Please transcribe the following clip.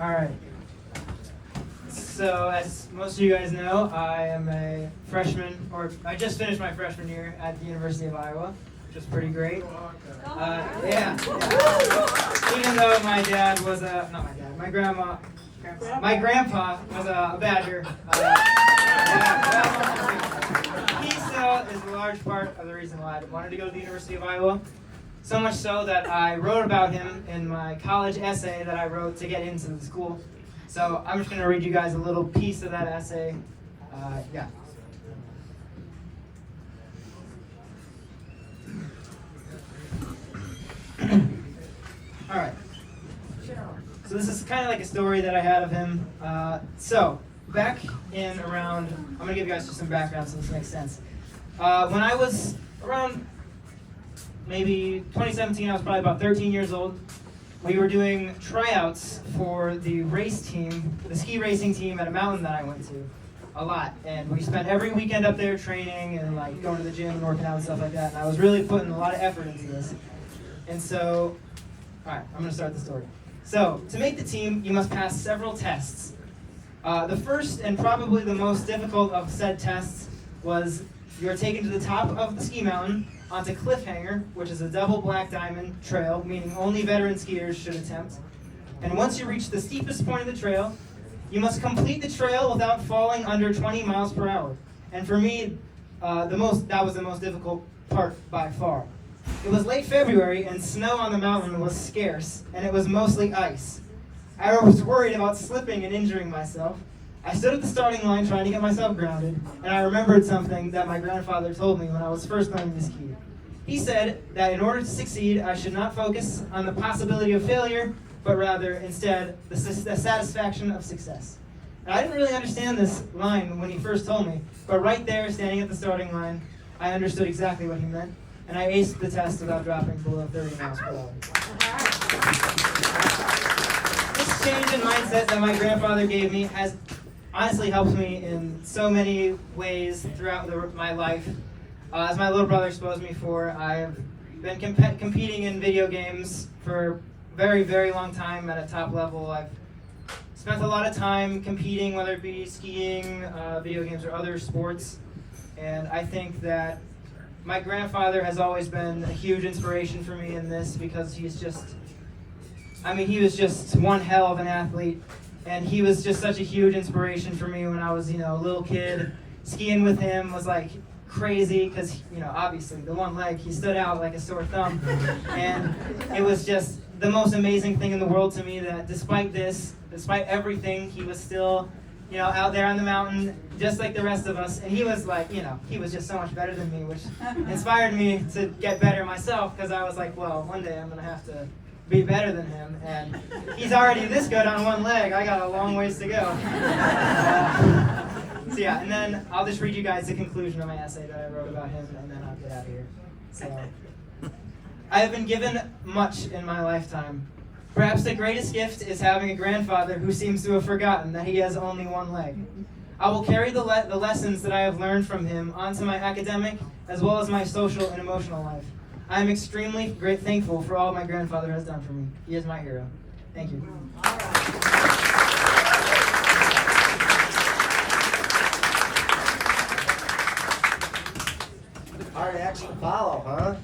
All right. So, as most of you guys know, I am a freshman, or I just finished my freshman year at the University of Iowa, which was pretty great. Yeah. Even though my dad was not my dad, my grandpa was a Badger. He still is a large part of the reason why I wanted to go to the University of Iowa. So much so that I wrote about him in my college essay that I wrote to get into the school. So I'm just going to read you guys a little piece of that essay. Yeah. All right. So this is kind of like a story that I had of him. So back in around, I'm going to give you guys just some background so this makes sense. When I was around maybe 2017, I was probably about 13 years old. We were doing tryouts for the race team, the ski racing team at a mountain that I went to a lot. And we spent every weekend up there training and like going to the gym and working out and stuff like that. And I was really putting a lot of effort into this. And so, all right, I'm going to start the story. So, to make the team, you must pass several tests. The first and probably the most difficult of said tests was you are taken to the top of the ski mountain onto Cliffhanger, which is a double black diamond trail, meaning only veteran skiers should attempt. And once you reach the steepest point of the trail, you must complete the trail without falling under 20 miles per hour. And for me, that was the most difficult part by far. It was late February and snow on the mountain was scarce, and it was mostly ice. I was worried about slipping and injuring myself. I stood at the starting line trying to get myself grounded, and I remembered something that my grandfather told me when I was first learning to ski. He said that in order to succeed, I should not focus on the possibility of failure, but rather, instead, the satisfaction of success. And I didn't really understand this line when he first told me, but right there, standing at the starting line, I understood exactly what he meant, and I aced the test without dropping below 30 miles per hour. This change in mindset that my grandfather gave me has honestly helped me in so many ways throughout my life. As my little brother exposed me for, I've been competing in video games for a very, very long time at a top level. I've spent a lot of time competing, whether it be skiing, video games, or other sports. And I think that my grandfather has always been a huge inspiration for me in this because he was just one hell of an athlete. And he was just such a huge inspiration for me when I was, a little kid. Skiing with him was like crazy because, obviously the one leg, he stood out like a sore thumb. And it was just the most amazing thing in the world to me that despite everything, he was still, out there on the mountain just like the rest of us. And he was like, he was just so much better than me, which inspired me to get better myself because I was like, well, one day I'm going to have to be better than him, and he's already this good on one leg. I got a long ways to go. So yeah, and then I'll just read you guys the conclusion of my essay that I wrote about him, and then I'll get out of here. So, I have been given much in my lifetime. Perhaps the greatest gift is having a grandfather who seems to have forgotten that he has only one leg. I will carry the lessons that I have learned from him onto my academic as well as my social and emotional life. I am extremely thankful for all my grandfather has done for me. He is my hero. Thank you. Hard action to follow, huh?